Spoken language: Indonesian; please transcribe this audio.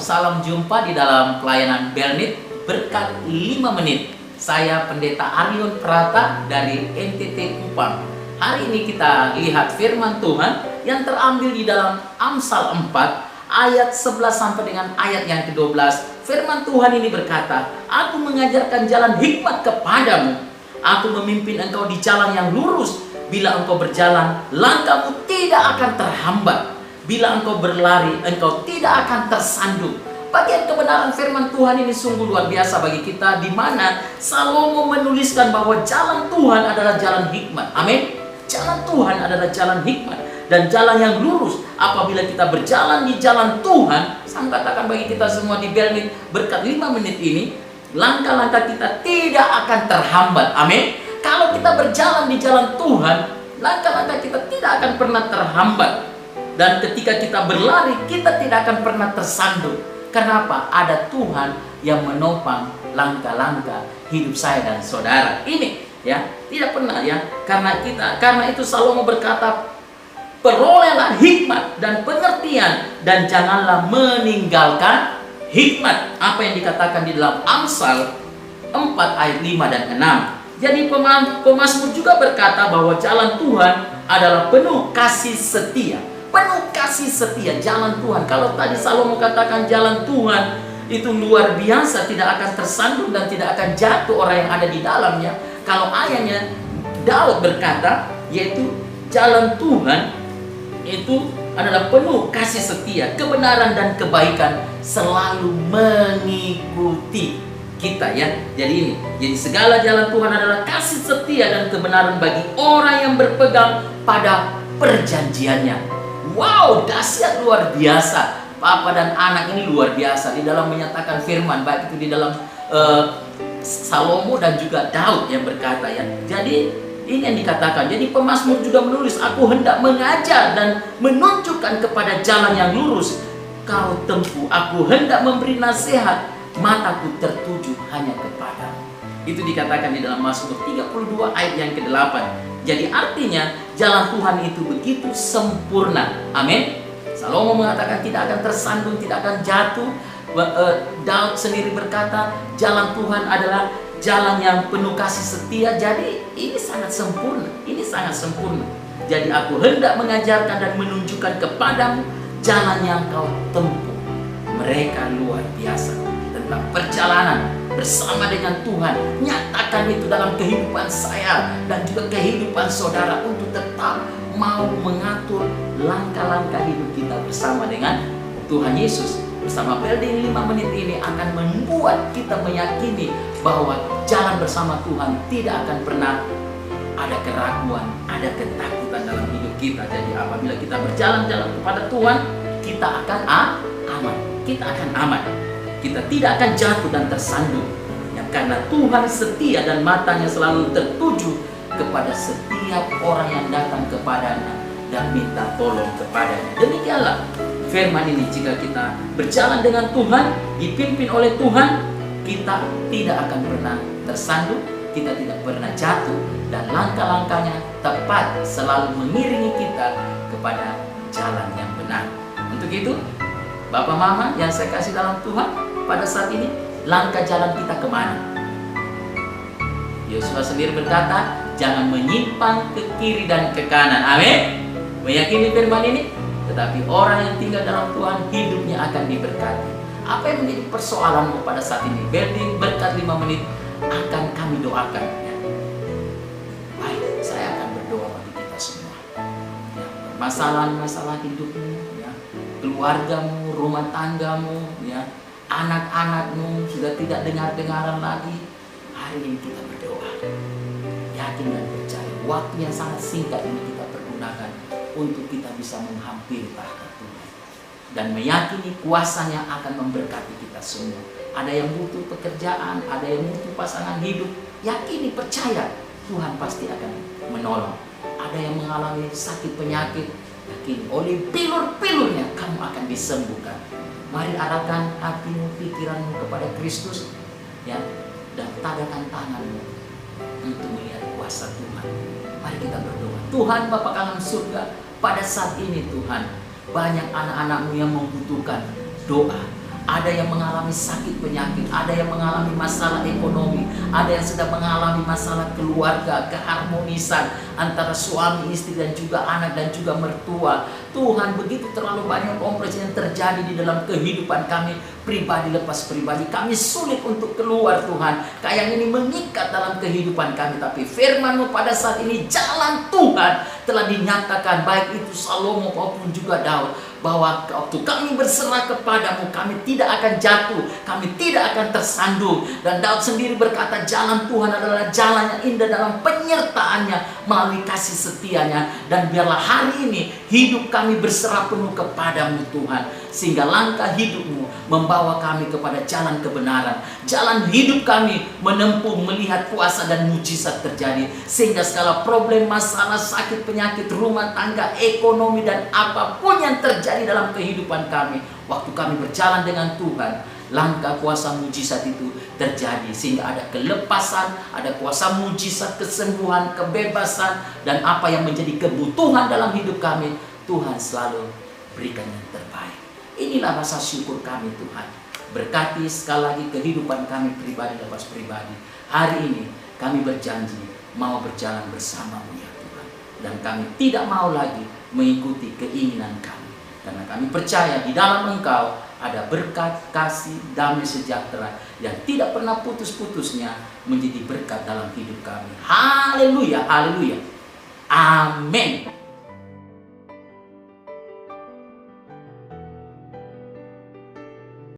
salam jumpa di dalam pelayanan Belnit Berkat 5 Menit. Saya Pendeta Aryon Prata dari NTT Kupang. Hari ini kita lihat firman Tuhan yang terambil di dalam Amsal 4 ayat 11 sampai dengan ayat yang ke-12. Firman Tuhan ini berkata, "Aku mengajarkan jalan hikmat kepadamu. Aku memimpin engkau di jalan yang lurus. Bila engkau berjalan, langkahmu tidak akan terhambat. Bila engkau berlari, engkau tidak akan tersandung." Bagian kebenaran firman Tuhan ini sungguh luar biasa bagi kita, di mana Salomo menuliskan bahwa jalan Tuhan adalah jalan hikmat. Amin. Jalan Tuhan adalah jalan hikmat dan jalan yang lurus. Apabila kita berjalan di jalan Tuhan, saya katakan bagi kita semua di Belnit Berkat 5 Menit ini, langkah-langkah kita tidak akan terhambat. Amin. Kalau kita berjalan di jalan Tuhan, langkah-langkah kita tidak akan pernah terhambat. Dan ketika kita berlari, kita tidak akan pernah tersandung. Kenapa? Ada Tuhan yang menopang langkah-langkah hidup saya dan saudara. Ini ya, tidak pernah ya. Karena itu Salomo berkata, "Perolehlah hikmat dan pengertian dan janganlah meninggalkan hikmat." Apa yang dikatakan di dalam Amsal 4 ayat 5 dan 6. Jadi pemazmur juga berkata bahwa jalan Tuhan adalah penuh kasih setia. Penuh kasih setia jalan Tuhan. Kalau tadi Salomo katakan jalan Tuhan itu luar biasa, tidak akan tersandung dan tidak akan jatuh orang yang ada di dalamnya. Kalau ayahnya Daud berkata, yaitu jalan Tuhan itu adalah penuh kasih setia, kebenaran dan kebaikan selalu mengikuti kita ya. Jadi segala jalan Tuhan adalah kasih setia dan kebenaran bagi orang yang berpegang pada perjanjiannya. Wow, dahsyat luar biasa. Papa dan anak ini luar biasa di dalam menyatakan firman, baik itu di dalam Salomo dan juga Daud yang berkata ya. Jadi ini yang dikatakan. Jadi pemazmur juga menulis, "Aku hendak mengajar dan menunjukkan kepada jalan yang lurus. Kau tempuh, aku hendak memberi nasihat, mataku tertuju hanya kepadamu." Itu dikatakan di dalam Mazmur 32 ayat yang ke-8. Jadi artinya jalan Tuhan itu begitu sempurna. Amin. Salomo mengatakan tidak akan tersandung, tidak akan jatuh. Daud sendiri berkata jalan Tuhan adalah jalan yang penuh kasih setia. Jadi ini sangat sempurna. Ini sangat sempurna. Jadi aku hendak mengajarkan dan menunjukkan kepadamu jalan yang kau tempuh. Mereka luar biasa tentang perjalanan bersama dengan Tuhan. Nyatakan itu dalam kehidupan saya dan juga kehidupan saudara untuk tetap mau mengatur langkah-langkah hidup kita bersama dengan Tuhan Yesus. Bersama Belnit 5 Menit ini akan membuat kita meyakini bahwa jalan bersama Tuhan tidak akan pernah ada keraguan, ada ketakutan dalam hidup kita. Jadi apabila kita berjalan-jalan kepada Tuhan, kita akan aman. Kita akan aman. Kita tidak akan jatuh dan tersandung ya, karena Tuhan setia dan matanya selalu tertuju kepada setiap orang yang datang kepadanya dan minta tolong kepadanya. Demikianlah firman ini, jika kita berjalan dengan Tuhan, dipimpin oleh Tuhan, kita tidak akan pernah tersandung, kita tidak pernah jatuh, dan langkah-langkahnya tepat selalu mengiringi kita kepada jalan yang benar. Untuk itu, Bapak Mama yang saya kasih dalam Tuhan, pada saat ini langkah jalan kita kemana? Yosua sendiri berkata, jangan menyimpang ke kiri dan ke kanan. Amin. Meyakini firman ini, tetapi orang yang tinggal dalam Tuhan hidupnya akan diberkati. Apa yang menjadi persoalanmu pada saat ini? Belnit Berkat 5 Menit akan kami doakan ya. Baik, saya akan berdoa bagi kita semua ya, masalah hidupmu ya, keluargamu, rumah tanggamu ya, anak-anakmu sudah tidak dengar-dengaran lagi. Hari ini kita berdoa, yakin dan percaya waktu yang sangat singkat ini kita pergunakan untuk kita bisa menghampiri tahta Tuhan dan meyakini kuasanya akan memberkati kita semua. Ada yang butuh pekerjaan, ada yang butuh pasangan hidup, yakini, percaya Tuhan pasti akan menolong. Ada yang mengalami sakit penyakit, yakini oleh pilur-pilurnya kamu akan disembuhkan. Mari arahkan hatimu, pikiranmu kepada Kristus ya, dan tadakan tanganmu untuk melihat kuasa Tuhan. Mari kita berdoa. Tuhan Bapa Kami surga, pada saat ini Tuhan, banyak anak-anakmu yang membutuhkan doa. ada yang mengalami sakit penyakit, ada yang mengalami masalah ekonomi, ada yang sedang mengalami masalah keluarga, keharmonisan antara suami, istri, dan juga anak, dan juga mertua. Tuhan, begitu terlalu banyak kompleks yang terjadi di dalam kehidupan kami, pribadi lepas pribadi. Kami sulit untuk keluar, Tuhan. Kayak ini mengikat dalam kehidupan kami. Tapi firman-Mu pada saat ini, jalan Tuhan telah dinyatakan, baik itu Salomo maupun juga Daud, bahwa waktu kami berserah kepadamu, kami tidak akan jatuh, kami tidak akan tersandung. Dan Daud sendiri berkata, jalan Tuhan adalah jalan yang indah dalam penyertaannya melalui kasih setianya. Dan biarlah hari ini hidup kami berserah penuh kepadamu, Tuhan, sehingga langkah hidupmu membawa kami kepada jalan kebenaran. Jalan hidup kami menempuh melihat kuasa dan mujizat terjadi, sehingga segala problem, masalah, sakit, penyakit, rumah tangga, ekonomi, dan apapun yang terjadi dalam kehidupan kami, waktu kami berjalan dengan Tuhan, langkah kuasa mujizat itu terjadi, sehingga ada kelepasan, ada kuasa mujizat, kesembuhan, kebebasan, dan apa yang menjadi kebutuhan dalam hidup kami, Tuhan selalu berikan yang terbaik. Inilah rasa syukur kami, Tuhan. Berkati sekali lagi kehidupan kami pribadi lepas pribadi. Hari ini kami berjanji mau berjalan bersama-Mu, ya Tuhan. Dan kami tidak mau lagi mengikuti keinginan kami, karena kami percaya di dalam Engkau ada berkat, kasih, damai sejahtera yang tidak pernah putus-putusnya menjadi berkat dalam hidup kami. Haleluya, haleluya. Amin.